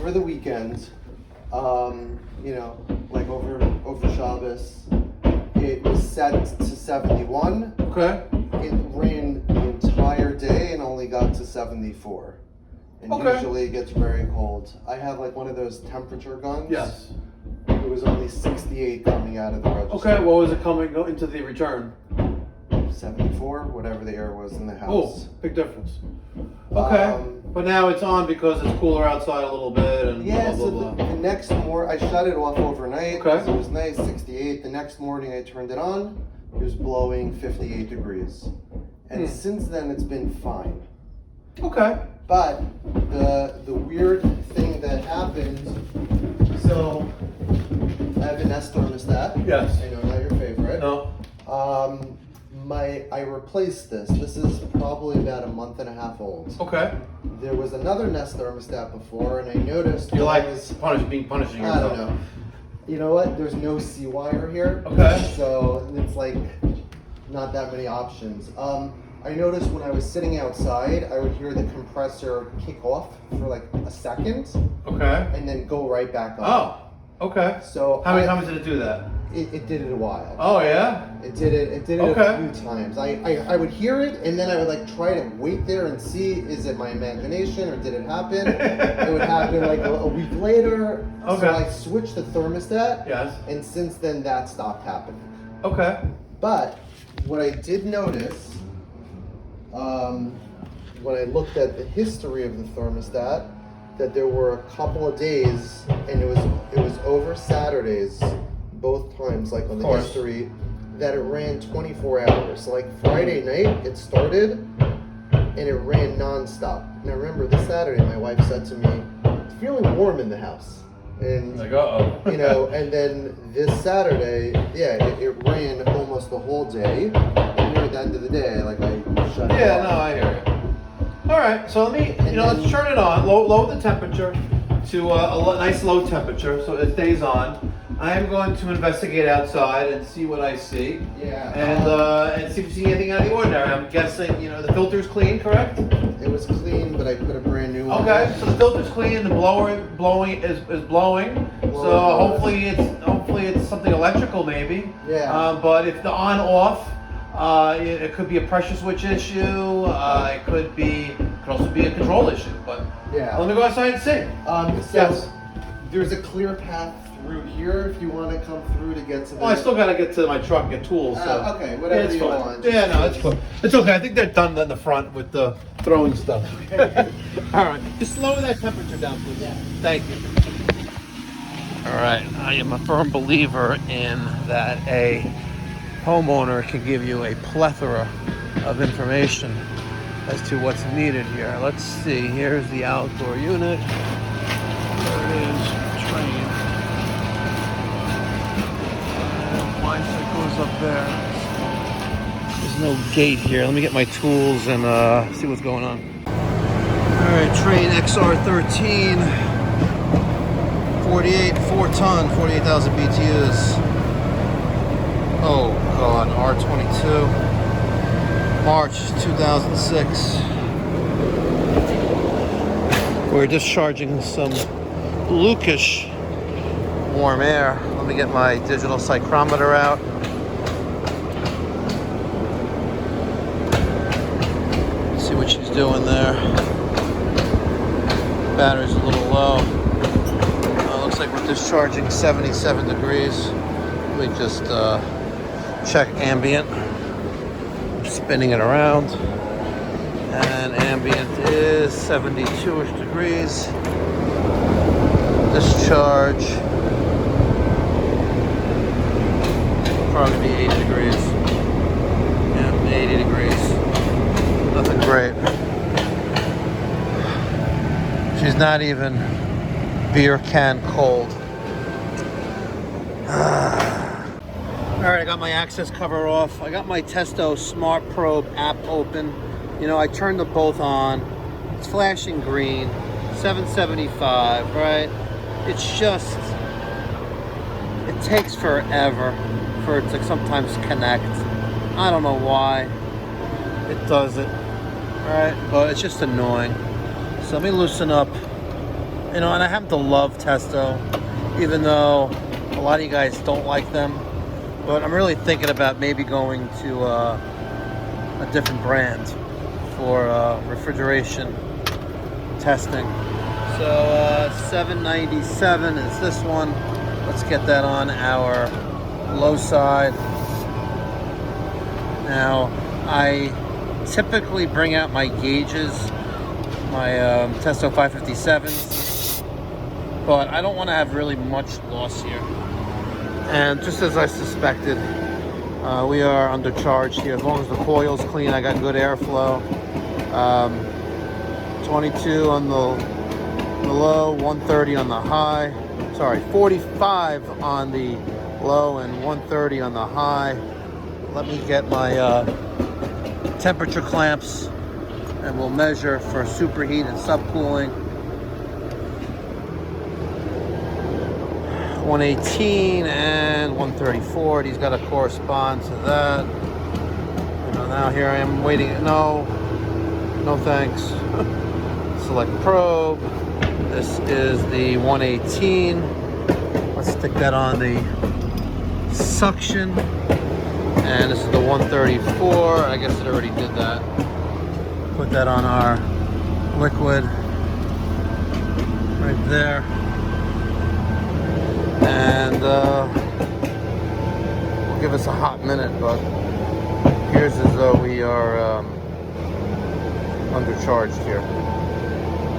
over the weekend, you know, like over Shabbos, it was set to 71. Okay. It ran the entire day and only got to 74. And usually it gets very cold. I have like one of those temperature guns. Yes. It was only 68 coming out of the register. Okay, what was it coming into the return? 74, whatever the air was in the house. Oh, big difference. Okay, but now it's on because it's cooler outside a little bit and yeah, blah, blah, so blah. the next morning, I shut it off overnight Okay. because it was nice, 68. The next morning I turned it on, it was blowing 58 degrees. And since then it's been fine. Okay. But the weird thing that happened, so I have a Nest thermostat. Yes. I know, not your favorite. No. I replaced this. This is probably about a month and a half old. Okay. There was another Nest thermostat before, and I noticed. You like punishing yourself? I don't know. You know what? There's no C wire here. Okay. So it's like not that many options. I noticed when I was sitting outside, I would hear the compressor kick off for like a second. Okay. And then go right back on. Oh. Okay. So how many times did it do that? It did it a while. Oh yeah. It did it a few times. I would hear it and then I would like try to wait there and see, is it my imagination or did it happen? It would happen like a week later. Okay. So I switched the thermostat. Yes. And since then that stopped happening. Okay. But what I did notice, when I looked at the history of the thermostat, that there were a couple of days, and it was over Saturdays, both times, like on the history, that it ran 24 hours. So like Friday night, it started, and it ran nonstop. And I remember this Saturday, my wife said to me, "It's feeling warm in the house." And like, uh-oh. you know, and then this Saturday, yeah, it ran almost the whole day. And at the end of the day, like I shut it off. Yeah, no, I hear you. All right, so let me, let's turn it on, lower the temperature to a nice low temperature so it stays on. I am going to investigate outside and see what I see. Yeah. And see if you see anything out of the ordinary. I'm guessing, the filter's clean, correct? It was clean, but I put a brand new one. Okay, so the filter's clean, the blower is blowing. So hopefully it's something electrical maybe. Yeah. But if the on off, it could be a pressure switch issue. It could also be a control issue. But yeah. Let me go outside and see. Yes. There's a clear path through here if you want to come through to get to the... Well, I still got to get to my truck and get tools. So. Okay, whatever you fine. want. Yeah, no, it's cool. It's okay. I think they're done in the front with the throwing stuff. Okay. All right. Just lower that temperature down, please. Yeah. Thank you. All right. I am a firm believer in that a homeowner can give you a plethora of information as to what's needed here. Let's see. Here's the outdoor unit. There it is. Train. Bicycles up there. There's no gate here. Let me get my tools and see what's going on. All right, Train XR13, 4 ton, 48,000 BTUs. Oh God, R22, March 2006. We're discharging some Lucas warm air. Let me get my digital psychrometer out. See what she's doing there. Battery's a little low. Looks like we're discharging 77 degrees. Let me just check ambient. I'm spinning it around. And ambient is 72-ish degrees. Discharge. Probably be 80 degrees. Yeah, 80 degrees. Nothing great. She's not even beer can cold. Alright, I got my access cover off. I got my Testo Smart Probe app open. I turned them both on. It's flashing green. 775, right? It's just, it takes forever for it to sometimes connect. I don't know why it does it, right? But it's just annoying. So let me loosen up You know, and I happen to love Testo, even though a lot of you guys don't like them. But I'm really thinking about maybe going to a different brand for refrigeration testing. So $7.97 is this one. Let's get that on our low side. Now, I typically bring out my gauges, my Testo 557s, but I don't want to have really much loss here. And just as I suspected, we are undercharged here. As long as the coil's clean, I got good airflow. 22 on the low, 130 on the high. Sorry, 45 on the low and 130 on the high. Let me get my temperature clamps and we'll measure for superheat and subcooling. 118 and 134. These got to correspond to that. You know, now here I am waiting. No thanks. Select probe. This is the 118. Let's stick that on the suction. And this is the 134. I guess it already did that. Put that on our liquid right there. And we'll give us a hot minute, but appears as though we are undercharged here.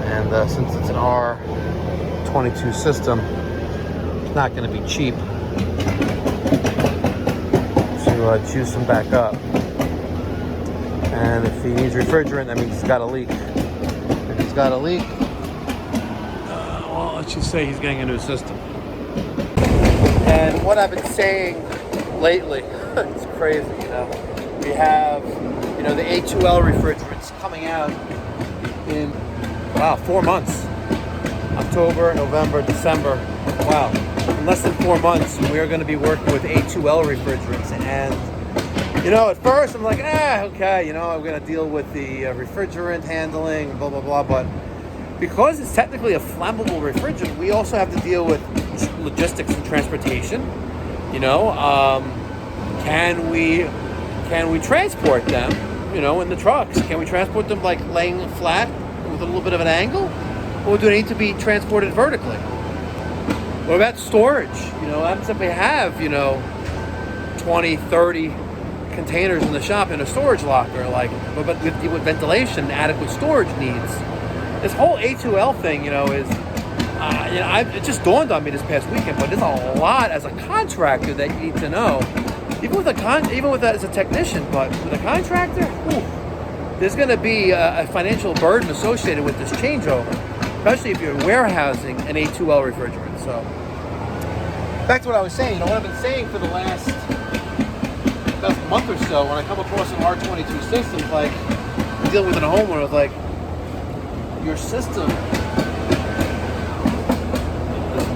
And since it's an R22 system, it's not going to be cheap to juice them back up. And if he needs refrigerant, that means he's got a leak. If he's got a leak, well, let's just say he's getting a new system. And what I've been saying lately, it's crazy, you know. We have, you know, the A2L refrigerants coming out in, 4 months. October, November, December. Wow. In less than 4 months, we are going to be working with A2L refrigerants. And, you know, at first I'm like, okay, you know, I'm going to deal with the refrigerant handling, blah, blah, blah. But because it's technically a flammable refrigerant, we also have to deal with logistics and transportation. You know, can we transport them, you know, in the trucks? Can we transport them like laying flat with a little bit of an angle? Or do they need to be transported vertically? What about storage? You know, what happens if we have, you know, 20, 30 containers in the shop in a storage locker? Like, but with ventilation, adequate storage needs. This whole A2L thing, you know, is, you know, it just dawned on me this past weekend. But there's a lot as a contractor that you need to know. Even as a technician, but with a contractor, there's going to be a financial burden associated with this changeover, especially if you're warehousing an A2L refrigerant. So, back to what I was saying. You know, what I've been saying for the last month or so, when I come across an R22 system, like dealing with a homeowner, it's like, your system,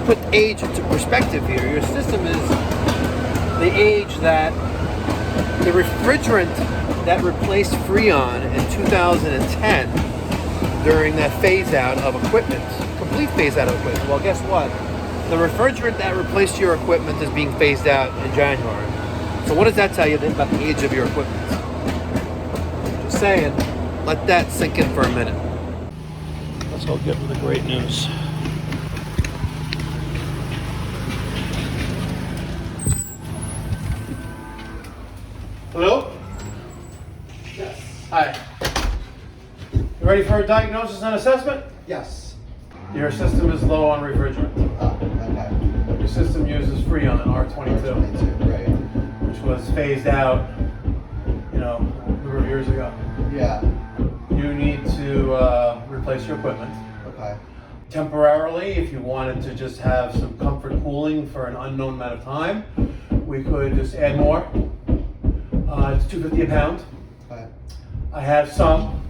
put age into perspective here. Your system is the age that the refrigerant that replaced Freon in 2010 during that phase out of equipment, complete phase out of equipment. Well, guess what? The refrigerant that replaced your equipment is being phased out in January. So what does that tell you then about the age of your equipment? Just saying, let that sink in for a minute. Let's go get to the great news. Hello? Yes. Hi. You ready for a diagnosis and assessment? Yes. Your system is low on refrigerant. Oh, okay. Your system uses Freon R22, R22, right. which was phased out, you know, a number of years ago. Yeah. You need to replace your equipment. Okay. Temporarily, if you wanted to just have some comfort cooling for an unknown amount of time, we could just add more. It's $2.50 a pound. Okay. I have some,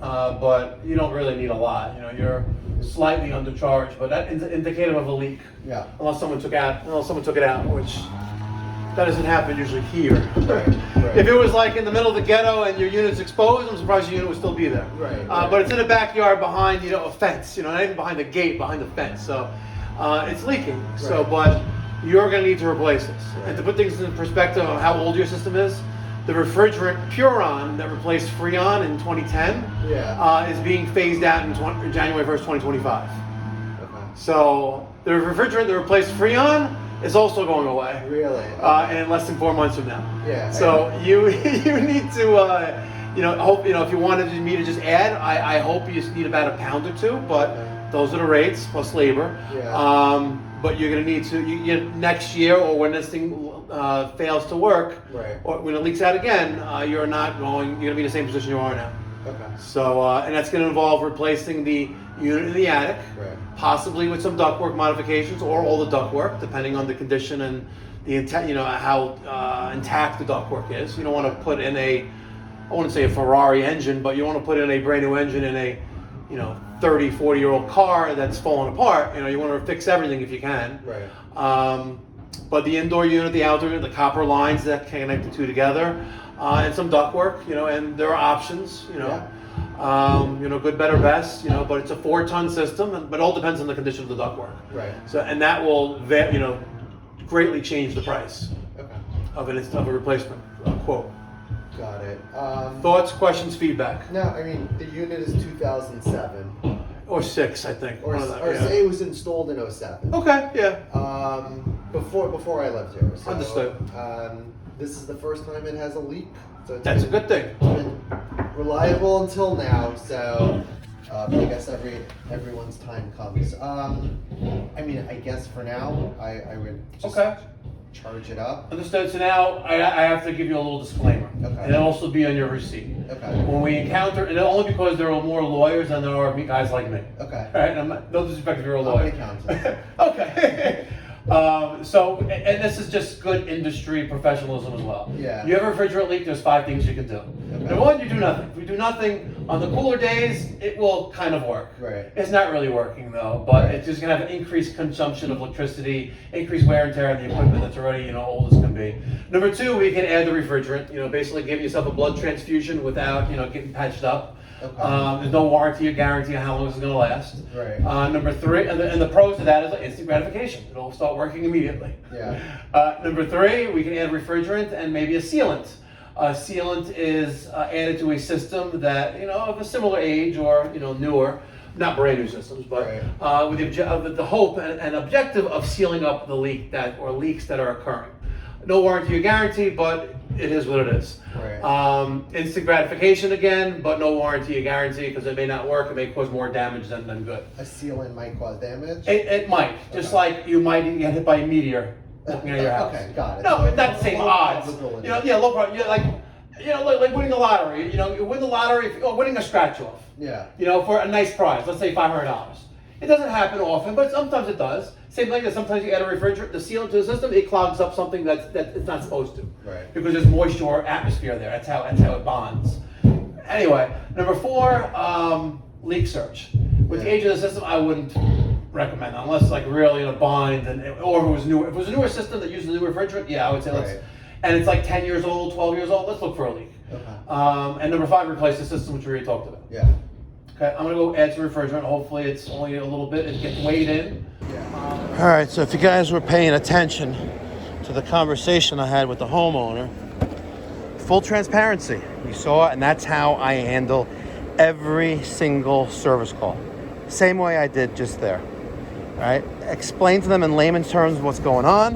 but you don't really need a lot. You know, you're slightly undercharged, but that is indicative of a leak. Yeah. Unless someone took it out, which that doesn't happen usually here. Right. Right. If it was like in the middle of the ghetto and your unit's exposed, I'm surprised your unit would still be there. Right. But it's in a backyard behind, a fence, not even behind the gate, behind the fence. So it's leaking. Right. So, but you're going to need to replace this. Right. And to put things in perspective of how old your system is, the refrigerant Freon that replaced Freon in 2010 is being phased out in January 1st, 2025. Okay. So the refrigerant that replaced Freon is also going away. Really? In less than 4 months from now. Yeah. So you need to, hope, if you wanted me to just add, I hope you just need about a pound or two, but those are the rates plus labor. Yeah. But you're going to need to, next year or when this thing fails to work, right. or when it leaks out again, you're going to be in the same position you are now. Okay. So, and that's going to involve replacing the unit in the attic, right. Possibly with some ductwork modifications or all the ductwork, depending on the condition and the intent, how intact the ductwork is. You don't want to put in I wouldn't say a Ferrari engine, but you want to put in a brand new engine in a, 30, 40-year-old car that's falling apart. You want to fix everything if you can. Right. But the indoor unit, the outdoor unit, the copper lines that connect the two together, and some ductwork, and there are options, good, better, best, but it's a 4-ton system, but it all depends on the condition of the ductwork. Right. So, and that will, greatly change the price of a replacement quote. Got it. Thoughts, questions, feedback? No, I mean, the unit is 2007. Or 6, I think. Or it was installed in 07. Okay, yeah. Before I lived here. So, understood. This is the first time it has a leak. So that's a good thing. It's been reliable until now, so I guess everyone's time comes. I guess for now, I would just charge it up. Understood. So now I have to give you a little disclaimer. Okay. And it'll also be on your receipt. Okay. When we encounter, and only because there are more lawyers than there are guys like me. Okay. All right. No disrespect if you're a lawyer. I'm an accountant. Okay. And this is just good industry professionalism as well. Yeah. You have a refrigerant leak, there's 5 things you can do. Okay. Number 1, you do nothing. If we do nothing, on the cooler days, it will kind of work. Right. It's not really working though, but it's just gonna have an increased consumption of electricity, increased wear and tear on the equipment that's already, old as can be. Number 2, we can add the refrigerant, basically give yourself a blood transfusion without, getting patched up. Okay. There's no warranty or guarantee on how long this is going to last. Right. Number 3, and the pros to that is instant gratification. It'll start working immediately. Yeah. Number 3, we can add refrigerant and maybe a sealant. Sealant is added to a system that of a similar age or newer, not brand new systems, but with the hope and objective of sealing up the leaks that are occurring. No warranty or guarantee, but it is what it is. Right. Instant gratification again, but no warranty or guarantee because it may not work. It may cause more damage than good. A sealant might cause damage? It might. Just like you might get hit by a meteor looking at your house. Okay, got it. No, not the same odds. Low probability. Like winning the lottery. You win the lottery, winning a scratch off. Yeah. For a nice prize. Let's say $500. It doesn't happen often, but sometimes it does. Same thing as sometimes you add a refrigerant, the sealant to the system, it clogs up something that it's not supposed to. Right. Because there's moisture or atmosphere there. That's how it bonds. Anyway, number 4, leak search. With the age of the system, I wouldn't recommend that unless really bind or if it was newer. If it was a newer system that uses a new refrigerant, I would say let's. And it's like 10 years old, 12 years old. Let's look for a leak. Okay. And number 5, replace the system, which we already talked about. Yeah. Okay, I'm gonna go add some refrigerant. Hopefully it's only a little bit. It gets weighed in. Yeah. All right, so if you guys were paying attention to the conversation I had with the homeowner, full transparency, you saw it, and that's how I handle every single service call. Same way I did just there. All right, explain to them in layman's terms what's going on,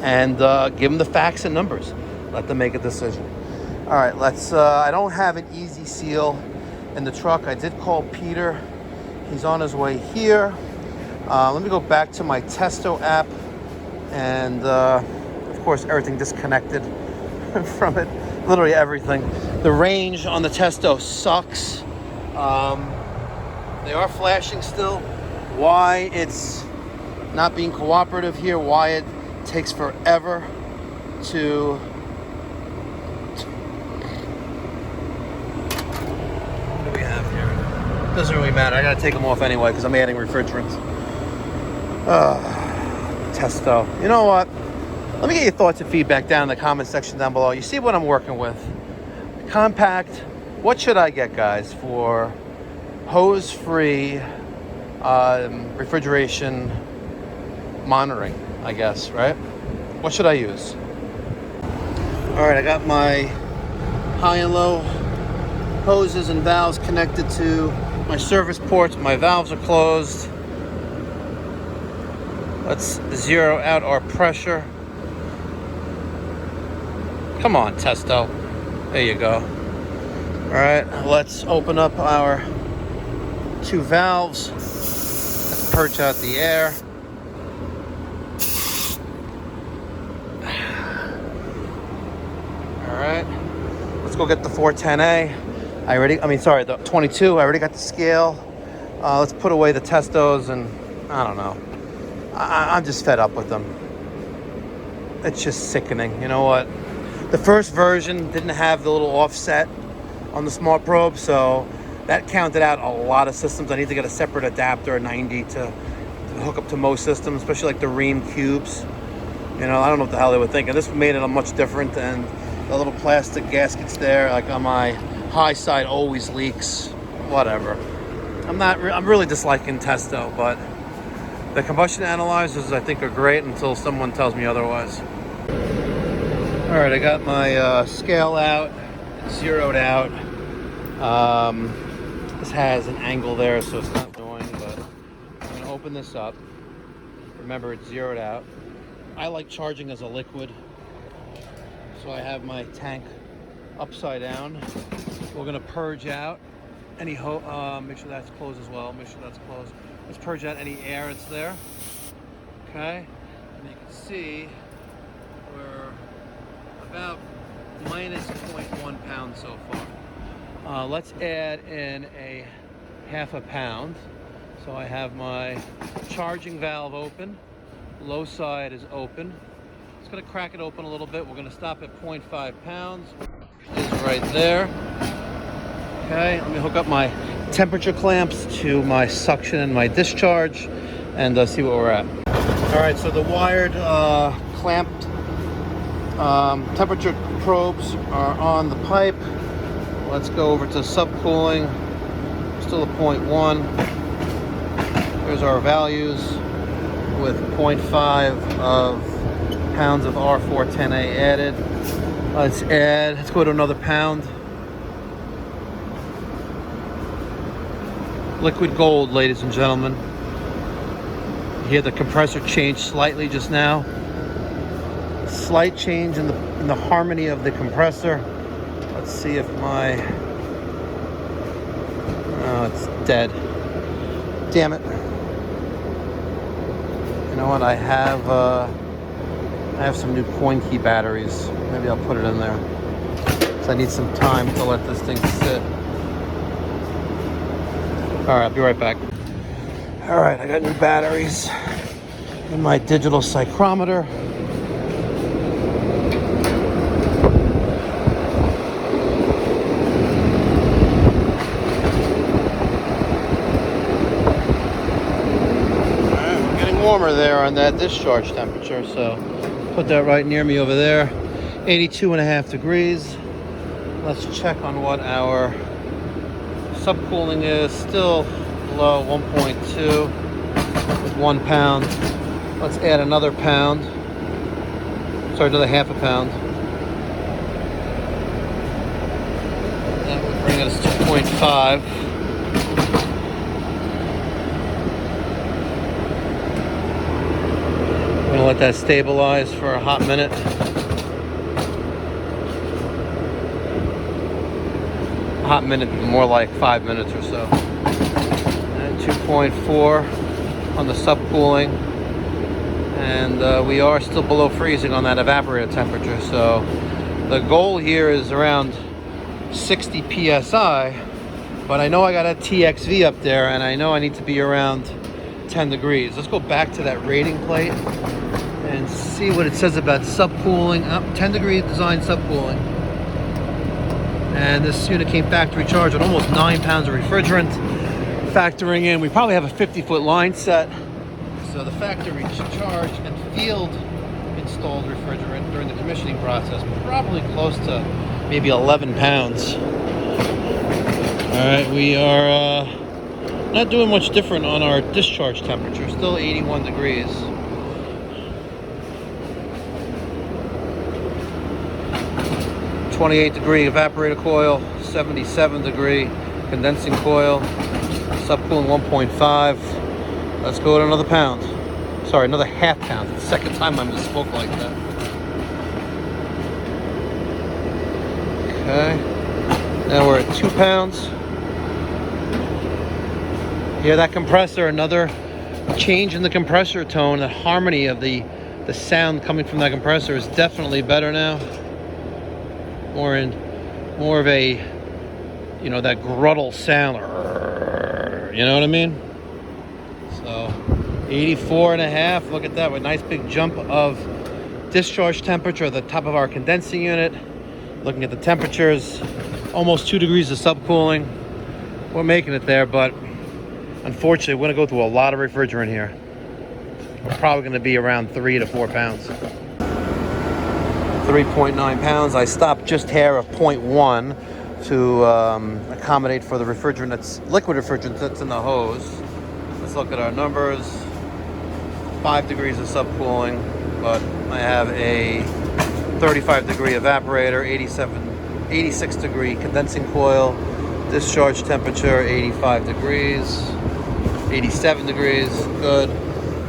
and give them the facts and numbers. Let them make a decision. All right, let's. I don't have an easy seal in the truck. I did call Peter. He's on his way here. Let me go back to my Testo app, and of course everything disconnected from it. Literally everything. The range on the Testo sucks. They are flashing still. Why it's not being cooperative here, why it takes forever to doesn't really matter. I gotta take them off anyway because I'm adding refrigerant. Testo. You know what? Let me get your thoughts and feedback down in the comment section down below. You see what I'm working with. Compact. What should I get, guys, for hose-free refrigeration monitoring, I guess, right? What should I use? All right, I got my high and low hoses and valves connected to my service ports. My valves are closed. Let's zero out our pressure. Come on, Testo. There you go. All right, let's open up our 2 valves. Let's purge out the air. All right, let's go get the 410A. The 22. I already got the scale. Let's put away the Testos, and I don't know. I'm just fed up with them. It's just sickening. You know what? The first version didn't have the little offset on the smart probe, so that counted out a lot of systems. I need to get a separate adapter, a 90, to hook up to most systems, especially like the Ream cubes. You know, I don't know what the hell they were thinking. This made it much different, and the little plastic gaskets there, like on my high side, always leaks. Whatever. I'm really disliking Testo, but the combustion analyzers I think are great until someone tells me otherwise. All right, I got my scale out, zeroed out. This has an angle there, so it's not annoying, but I'm gonna open this up. Remember, it's zeroed out. I like charging as a liquid, so I have my tank upside down. We're gonna purge out any make sure that's closed as well. Make sure that's closed. Let's purge out any air that's there. Okay, and you can see we're about minus 0.1 pound so far. Let's add in a ½ pound. So I have my charging valve open. Low side is open. Just gonna crack it open a little bit. We're gonna stop at 0.5 pounds. It's right there. Okay, let me hook up my temperature clamps to my suction and my discharge and see where we're at. All right, so the wired clamped temperature probes are on the pipe. Let's go over to subcooling. Still a 0.1. Here's our values with 0.5 of pounds of R410A added. Let's go to another pound. Liquid gold, ladies and gentlemen. You hear the compressor change slightly just now. Slight change in the harmony of the compressor. Let's see if oh, it's dead. Damn it. You know what? I have some new coin key batteries. Maybe I'll put it in there. So I need some time to let this thing sit. All right, I'll be right back. All right, I got new batteries in my digital psychrometer. Warmer there on that discharge temperature, so put that right near me over there. 82.5 degrees. Let's check on what our subcooling is. Still low, 1.2 with 1 pound. Let's add another pound. Sorry, another ½ pound. That would bring us to 0.5. I'm gonna let that stabilize for a hot minute. A hot minute, more like 5 minutes or so. And 2.4 on the subcooling. And we are still below freezing on that evaporator temperature. So the goal here is around 60 PSI, but I know I got a TXV up there and I know I need to be around 10 degrees. Let's go back to that rating plate and see what it says about subcooling. 10 degree design subcooling. And this unit came factory charged with almost 9 pounds of refrigerant. Factoring in, we probably have a 50-foot line set. So the factory charged and field installed refrigerant during the commissioning process, probably close to maybe 11 pounds. All right, we are not doing much different on our discharge temperature, still 81 degrees. .28-degree evaporator coil, 77-degree condensing coil, subcooling 1.5. Let's go at another pound. Sorry, another half pound. It's the second time I misspoke like that. Okay. Now we're at 2 pounds. Hear that compressor? Another change in the compressor tone. The harmony of the sound coming from that compressor is definitely better now. More of a, you know, that gruttle sound. You know what I mean? So 84.5. Look at that, with a nice big jump of discharge temperature at the top of our condensing unit. Looking at the temperatures, almost 2 degrees of subcooling. We're making it there, but unfortunately, we're going to go through a lot of refrigerant here. We're probably going to be around 3 to 4 pounds. 3.9 pounds. I stopped just hair of 0.1 to accommodate for the refrigerant that's liquid refrigerant that's in the hose. Let's look at our numbers. 5 degrees of subcooling, but I have a 35-degree evaporator, 86-degree condensing coil, discharge temperature 85 degrees, 87 degrees, good.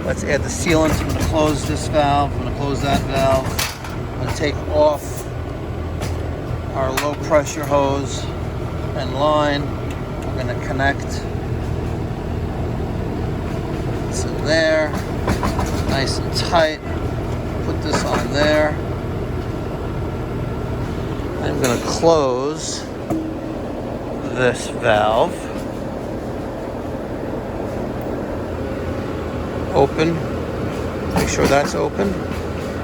Let's add the sealant. I'm going to close this valve, I'm going to close that valve. I'm going to take off our low pressure hose and line. I'm going to connect to there, nice and tight. Put this on there. I'm going to close this valve. Open. Make sure that's open.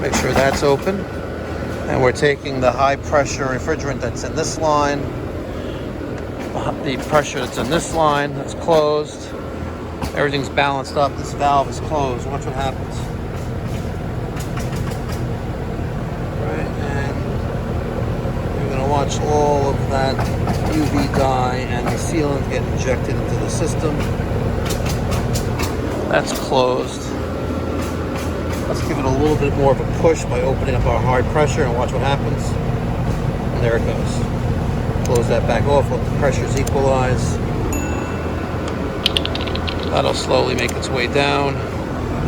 Make sure that's open. And we're taking the high pressure refrigerant that's in this line, the pressure that's in this line, that's closed. Everything's balanced up. This valve is closed. Watch what happens. Right, and you're going to watch all of that UV dye and the sealant get injected into the system. That's closed. Let's give it a little bit more of a push by opening up our hard pressure and watch what happens. And there it goes. Close that back off, let the pressures equalize. That'll slowly make its way down.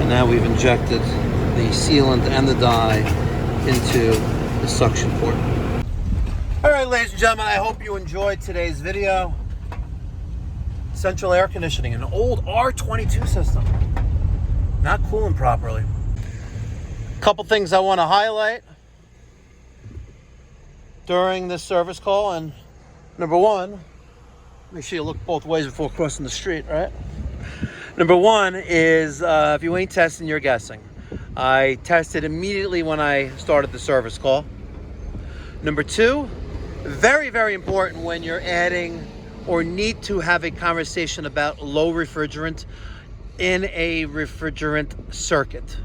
And now we've injected the sealant and the dye into the suction port. All right, ladies and gentlemen, I hope you enjoyed today's video. Central air conditioning, an old R22 system. Not cooling properly. Couple things I want to highlight during this service call, and number one, make sure you look both ways before crossing the street, right? Number one is if you ain't testing, you're guessing. I tested immediately when I started the service call. Number two, very, very important when you're adding or need to have a conversation about low refrigerant in a refrigerant circuit.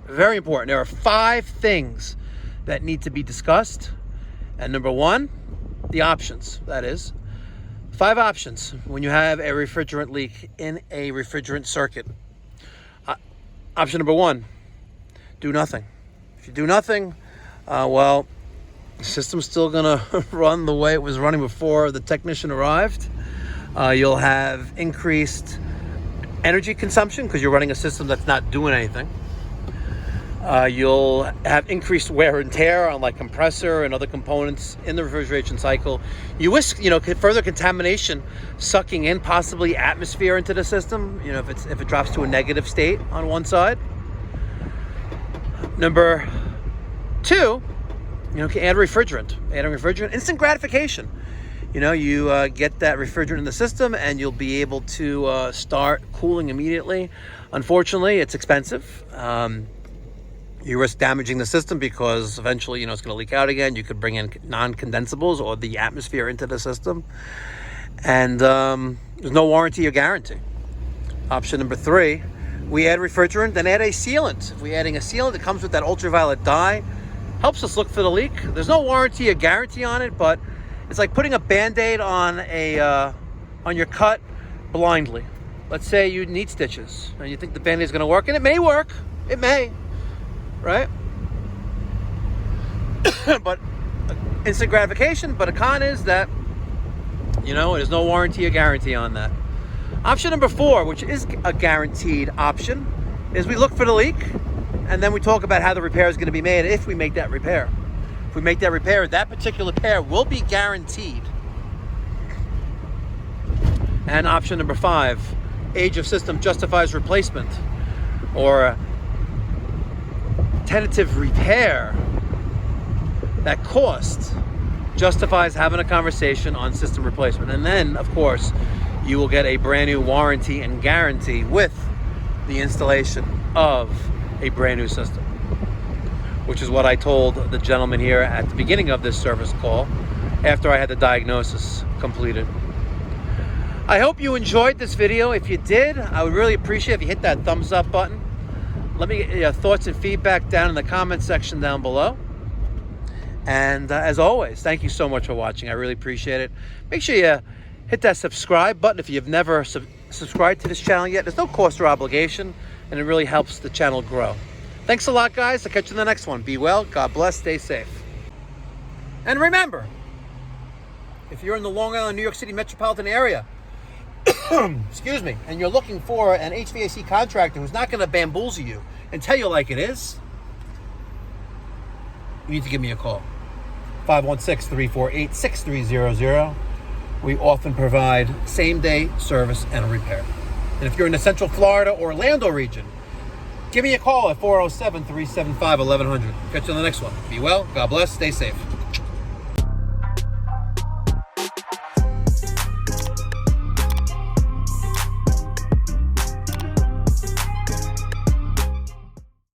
Very important. There are 5 things that need to be discussed. And number one, the options. That is 5 options when you have a refrigerant leak in a refrigerant circuit. Option number one, do nothing. If you do nothing, well, the system's still gonna run the way it was running before the technician arrived. You'll have increased energy consumption because you're running a system that's not doing anything. You'll have increased wear and tear on like compressor and other components in the refrigeration cycle. You risk, further contamination, sucking in possibly atmosphere into the system. If it drops to a negative state on one side. Number two, add refrigerant. Adding refrigerant, instant gratification. You get that refrigerant in the system and you'll be able to start cooling immediately. Unfortunately, it's expensive. You risk damaging the system because eventually, it's going to leak out again. You could bring in non-condensables or the atmosphere into the system. And there's no warranty or guarantee. Option number three, we add refrigerant, then add a sealant. If we're adding a sealant, it comes with that ultraviolet dye. Helps us look for the leak. There's no warranty or guarantee on it, but it's like putting a Band-Aid on your cut blindly. Let's say you need stitches and you think the Band-Aid is going to work, and it may work. It may, right? But instant gratification. But a con is that, you know, there's no warranty or guarantee on that. Option number 4, which is a guaranteed option, is we look for the leak, and then we talk about how the repair is going to be made if we make that repair. If we make that repair, that particular repair will be guaranteed. And option number 5, age of system justifies replacement, or tentative repair that cost justifies having a conversation on system replacement. And then, of course, you will get a brand new warranty and guarantee with the installation of a brand new system, which is what I told the gentleman here at the beginning of this service call after I had the diagnosis completed. I hope you enjoyed this video. If you did, I would really appreciate if you hit that thumbs up button. Let me get your thoughts and feedback down in the comment section down below. And as always, thank you so much for watching. I really appreciate it. Make sure you hit that subscribe button if you've never subscribed to this channel yet. There's no cost or obligation, and it really helps the channel grow. Thanks a lot, guys. I'll catch you in the next one. Be well, God bless, stay safe. And remember, if you're in the Long Island, New York City metropolitan area, excuse me, and you're looking for an HVAC contractor who's not going to bamboozle you and tell you like it is, you need to give me a call. 516-348-6300. We often provide same-day service and repair. And if you're in the Central Florida or Orlando region, give me a call at 407-375-1100. Catch you on the next one. Be well, God bless, stay safe.